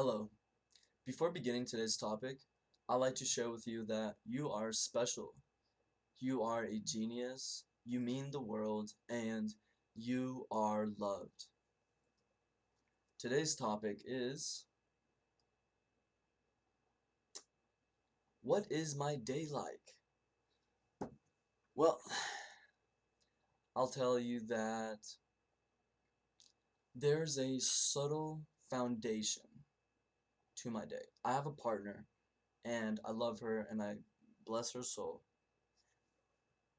Hello. Before beginning today's topic, I'd like to share with you that you are special. You are a genius, you mean the world, and you are loved. Today's topic is, what is my day like? Well, I'll tell you that there's a subtle foundation to my day. I have a partner, and I love her, and I bless her soul.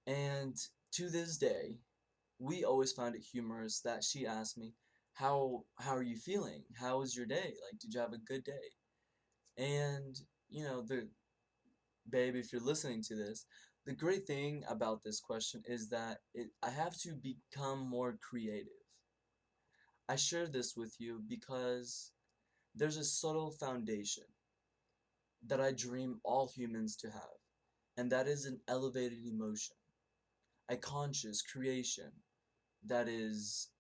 And to this day, we always found it humorous that she asked me, how are you feeling? How was your day? Like, did you have a good day? And the babe, if you're listening to this, the great thing about this question is that I have to become more creative. I share this with you because there's a subtle foundation that I dream all humans to have, and that is an elevated emotion, a conscious creation that is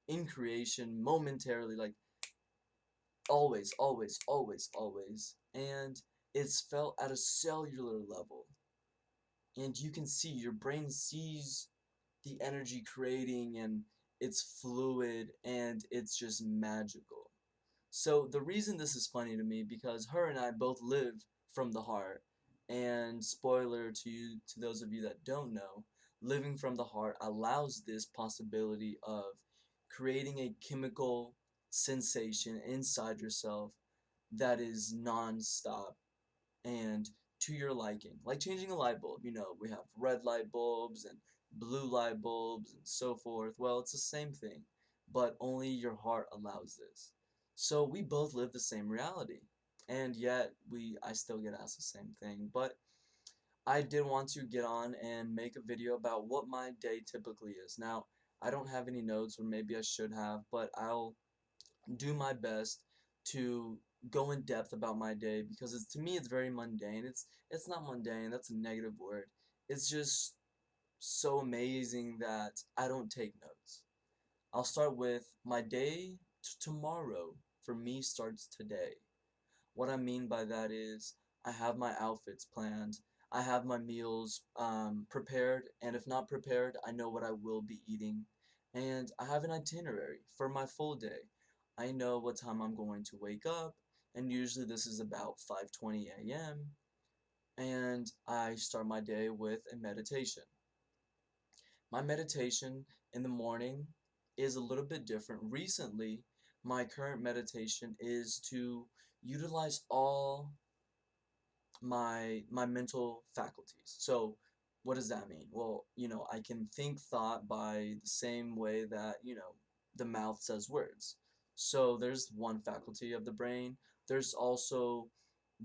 in creation momentarily, like always, always, always, always. And it's felt at a cellular level. And you can see, your brain sees the energy creating, and it's fluid, and it's just magical. So the reason this is funny to me, because her and I both live from the heart. And spoiler to you, to those of you that don't know, living from the heart allows this possibility of creating a chemical sensation inside yourself that is non-stop and to your liking. Like changing a light bulb, we have red light bulbs and blue light bulbs and so forth. Well, it's the same thing, but only your heart allows this. So we both live the same reality, and yet I still get asked the same thing. But I did want to get on and make a video about what my day typically is. Now, I don't have any notes, or maybe I should have, but I'll do my best to go in depth about my day, because to me it's very mundane. It's not mundane, that's a negative word. It's just so amazing that I don't take notes. I'll start with my day tomorrow for me starts today. What I mean by that is I have my outfits planned, I have my meals prepared, and if not prepared, I know what I will be eating, and I have an itinerary for my full day. I know what time I'm going to wake up, and usually this is about 5:20 a.m., and I start my day with a meditation. My meditation in the morning is a little bit different. Recently, my current meditation is to utilize all my mental faculties. So what does that mean? Well, I can think thought by the same way that, the mouth says words. So there's one faculty of the brain. There's also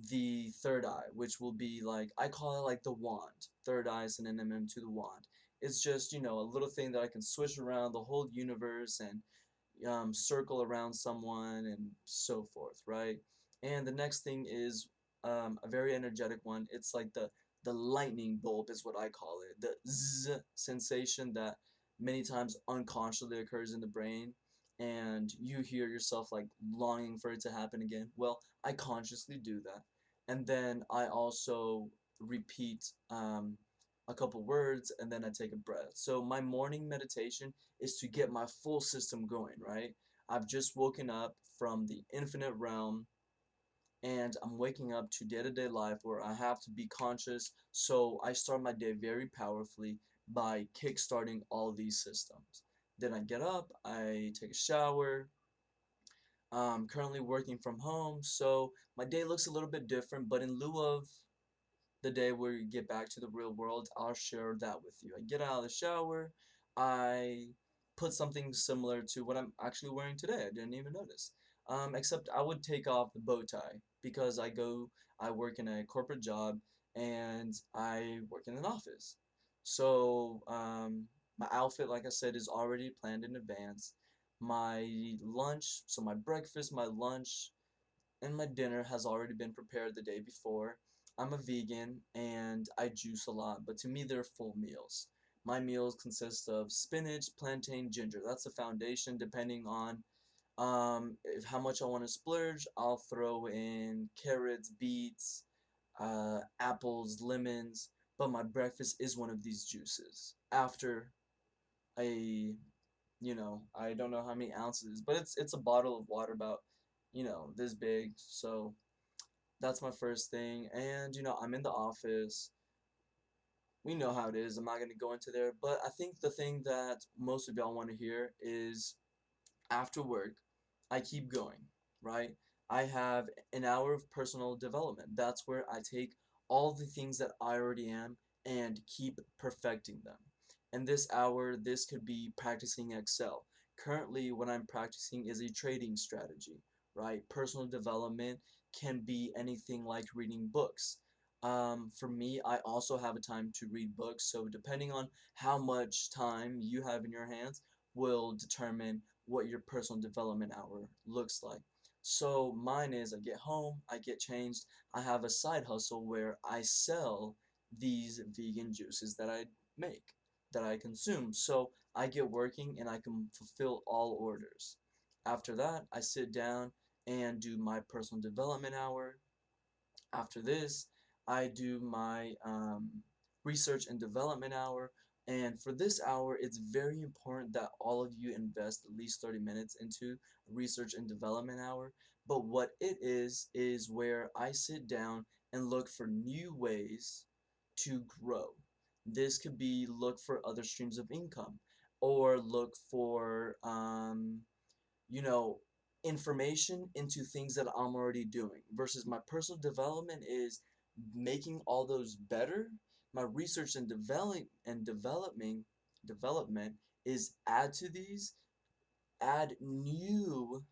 the third eye, which will be like, I call it like the wand. Third eye is an synonym to the wand. It's just, a little thing that I can switch around the whole universe and circle around someone and so forth, right? And the next thing is a very energetic one. It's like the lightning bulb is what I call it. The zzz sensation that many times unconsciously occurs in the brain, and you hear yourself like longing for it to happen again. Well, I consciously do that, and then I also repeat a couple words, and then I take a breath. So my morning meditation is to get my full system going, right? I've just woken up from the infinite realm, and I'm waking up to day-to-day life where I have to be conscious, so I start my day very powerfully by kick-starting all these systems. Then I get up, I take a shower. I'm currently working from home, so my day looks a little bit different, but in lieu of the day where you get back to the real world, I'll share that with you. I get out of the shower, I put something similar to what I'm actually wearing today. I didn't even notice. Except I would take off the bow tie because I work in a corporate job, and I work in an office. So my outfit, like I said, is already planned in advance. My lunch, so my breakfast, my lunch, and my dinner has already been prepared the day before. I'm a vegan and I juice a lot, but to me they're full meals. My meals consist of spinach, plantain, ginger. That's the foundation, depending on How much I want to splurge, I'll throw in carrots, beets, apples, lemons, but my breakfast is one of these juices. After a, I don't know how many ounces, but it's a bottle of water about, this big. So that's my first thing. And I'm in the office. We know how it is. I'm not gonna go into there, but I think the thing that most of y'all want to hear is after work, I keep going, right? I have an hour of personal development. That's where I take all the things that I already am and keep perfecting them. And this hour, this could be practicing Excel. Currently, what I'm practicing is a trading strategy, right? Personal development can be anything like reading books. For me, I also have a time to read books, so depending on how much time you have in your hands will determine what your personal development hour looks like. So mine is I get home, I get changed, I have a side hustle where I sell these vegan juices that I make, that I consume. So I get working and I can fulfill all orders. After that, I sit down and do my personal development hour. After this, I do my research and development hour. And for this hour, it's very important that all of you invest at least 30 minutes into research and development hour. But what it is where I sit down and look for new ways to grow. This could be look for other streams of income or look for you know, information into things that I'm already doing versus my personal development is making all those better. My research and development is add to these, add new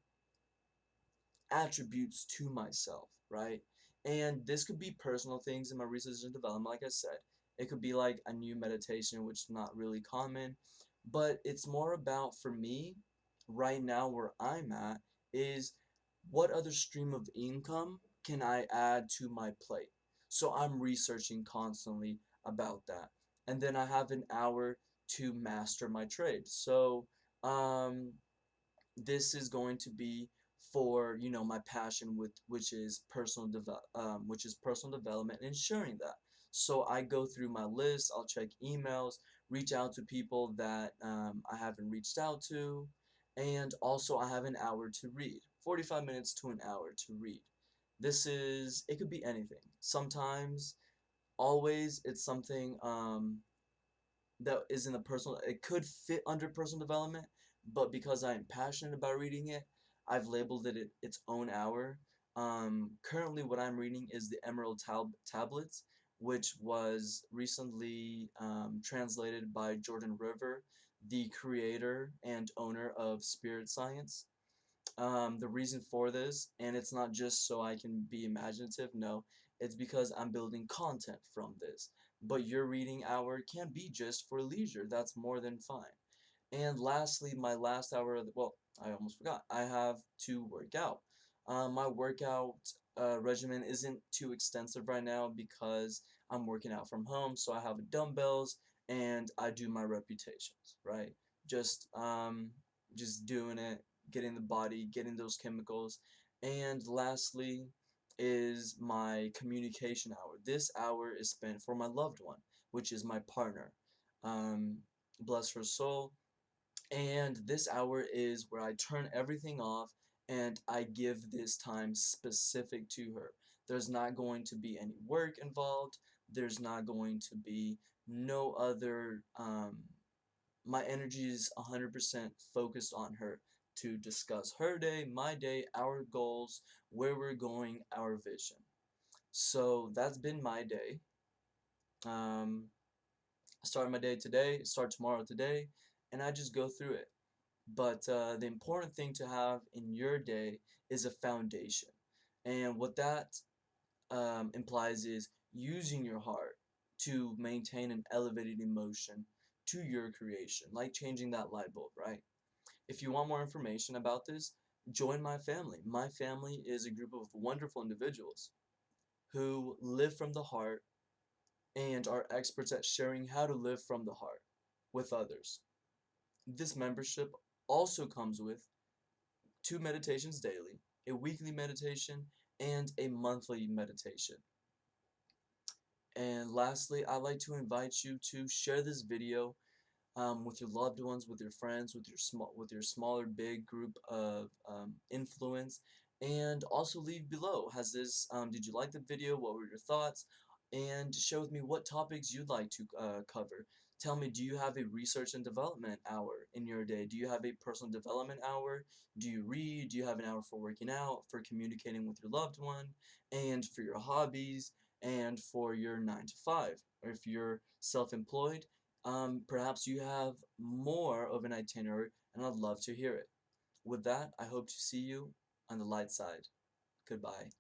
attributes to myself, right? And this could be personal things in my research and development, like I said. It could be like a new meditation, which is not really common, but it's more about for me right now where I'm at is what other stream of income can I add to my plate? So I'm researching constantly about that. And then I have an hour to master my trade. So um, this is going to be for my passion with which is personal development and sharing that. So I go through my list, I'll check emails, reach out to people that I haven't reached out to, and also I have an hour to read, 45 minutes to an hour to read. It could be anything. Sometimes, always, it's something that is in the personal, it could fit under personal development, but because I'm passionate about reading it, I've labeled it its own hour. Currently what I'm reading is the Emerald Tablets, which was recently translated by Jordan River, the creator and owner of Spirit Science. The reason for this, and it's not just so I can be imaginative, no, it's because I'm building content from this. But your reading hour can be just for leisure, that's more than fine. And lastly, my last hour, well, I almost forgot, I have to work out. My workout regimen isn't too extensive right now because I'm working out from home, so I have dumbbells and I do my repetitions, right? Just just doing it, getting the body, getting those chemicals. And lastly is my communication hour. This hour is spent for my loved one, which is my partner. Um, Bless her soul. And this hour is where I turn everything off and I give this time specific to her. There's not going to be any work involved. There's not going to be no other my energy is 100% focused on her to discuss her day, my day, our goals, where we're going, our vision. So that's been my day. I start my day today, start tomorrow today, and I just go through it. But the important thing to have in your day is a foundation. And what that implies is using your heart to maintain an elevated emotion to your creation, like changing that light bulb, right? If you want more information about this, join my family. My family is a group of wonderful individuals who live from the heart and are experts at sharing how to live from the heart with others. This membership also comes with 2 meditations daily, a weekly meditation, and a monthly meditation. And lastly, I'd like to invite you to share this video with your loved ones, with your friends, with your small or big group of influence, and also leave below. Did you like the video? What were your thoughts? And share with me what topics you'd like to cover. Tell me, do you have a research and development hour in your day? Do you have a personal development hour? Do you read? Do you have an hour for working out, for communicating with your loved one, and for your hobbies, and for your 9 to 5? Or if you're self-employed, perhaps you have more of an itinerary, and I'd love to hear it. With that, I hope to see you on the light side. Goodbye.